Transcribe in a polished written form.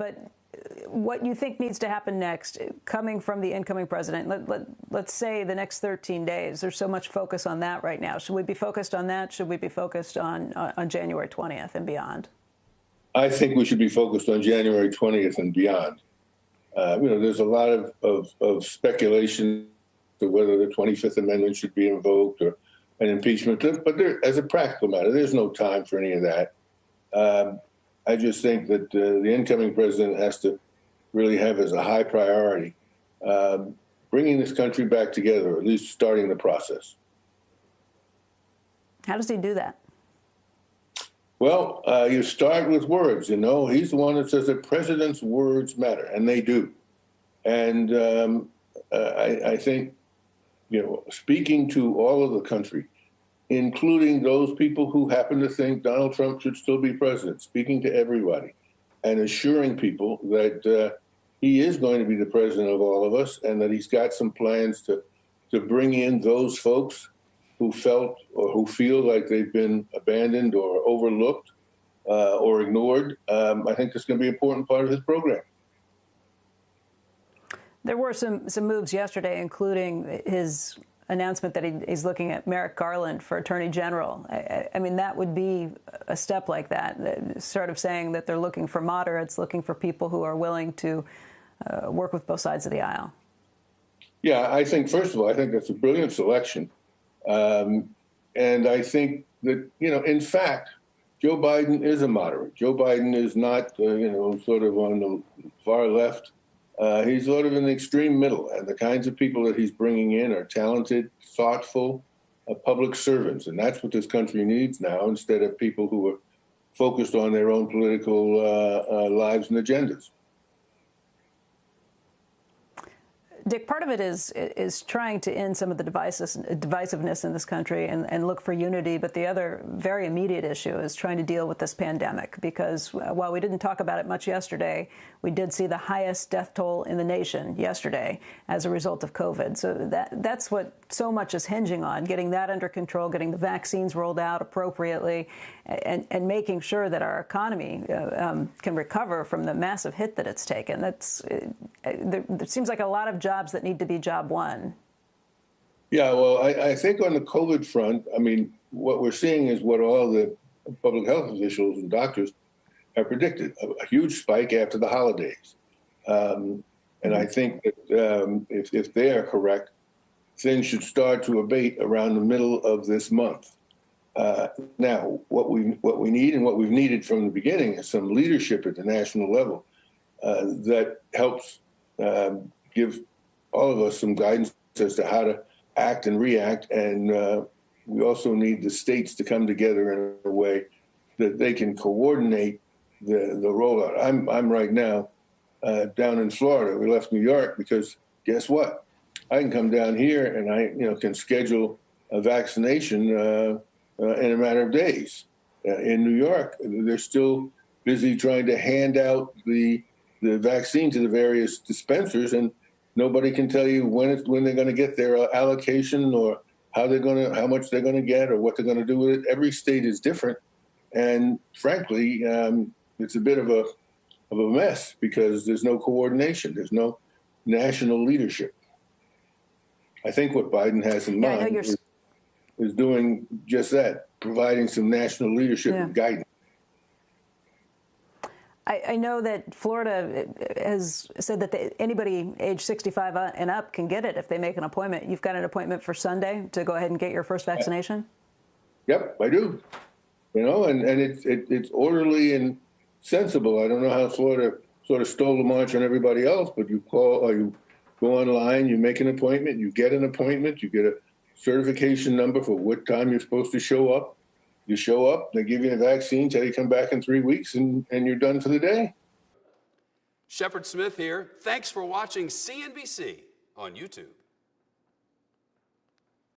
But what you think needs to happen next, coming from the incoming president, let's say the next 13 days, there's so much focus on that right now. Should we be focused on that? Should we be focused on January 20th and beyond? I think we should be focused on January 20th and beyond. There's a lot of speculation to whether the 25th Amendment should be invoked or an impeachment. But as a practical matter, there's no time for any of that. I just think that the incoming president has to really have as a high priority bringing this country back together, or at least starting the process. How does he do that? Well, you start with words. He's the one that says that president's words matter, and they do. And I think, speaking to all of the country, including those people who happen to think Donald Trump should still be president, speaking to everybody and assuring people that he is going to be the president of all of us, and that he's got some plans to bring in those folks who felt or who feel like they've been abandoned or overlooked or ignored. I think that's going to be an important part of his program. There were some moves yesterday, including his announcement that he's looking at Merrick Garland for Attorney General. I mean, that would be a step like that, sort of saying that they're looking for moderates, looking for people who are willing to work with both sides of the aisle. Yeah, I think, first of all, I think that's a brilliant selection. And I think that, in fact, Joe Biden is a moderate. Joe Biden is not, sort of on the far left. He's sort of in the extreme middle, and the kinds of people that he's bringing in are talented, thoughtful, public servants. And that's what this country needs now, instead of people who are focused on their own political lives and agendas. Dick, part of it is trying to end some of the divisiveness in this country and look for unity. But the other very immediate issue is trying to deal with this pandemic, because while we didn't talk about it much yesterday, we did see the highest death toll in the nation yesterday as a result of COVID. So that's what so much is hinging on, getting that under control, getting the vaccines rolled out appropriately, and making sure that our economy can recover from the massive hit that it's taken. There seems like a lot of jobs that need to be job one. Yeah, well, I think on the COVID front, I mean, what we're seeing is what all the public health officials and doctors have predicted, a huge spike after the holidays. And I think that if they are correct, things should start to abate around the middle of this month. Now, what we need and what we've needed from the beginning is some leadership at the national level that helps give all of us some guidance as to how to act and react. And we also need the states to come together in a way that they can coordinate the rollout. I'm right now down in Florida. We left New York because guess what? I can come down here and I can schedule a vaccination in a matter of days. In New York, they're still busy trying to hand out the vaccine to the various dispensers, and nobody can tell you when they're going to get their allocation or how much they're going to get or what they're going to do with it. Every state is different, and frankly, it's a bit of a mess because there's no coordination. There's no national leadership. I think what Biden has in mind is doing just that, providing some national leadership and guidance. I know that Florida has said that anybody age 65 and up can get it if they make an appointment. You've got an appointment for Sunday to go ahead and get your first vaccination? Yep, I do. And it's orderly and sensible. I don't know how Florida sort of stole the march on everybody else, but you call or you go online, you make an appointment, you get an appointment, you get a certification number for what time you're supposed to show up. You show up, they give you a vaccine, tell you come back in 3 weeks, and you're done for the day. Shepard Smith here. Thanks for watching CNBC on YouTube.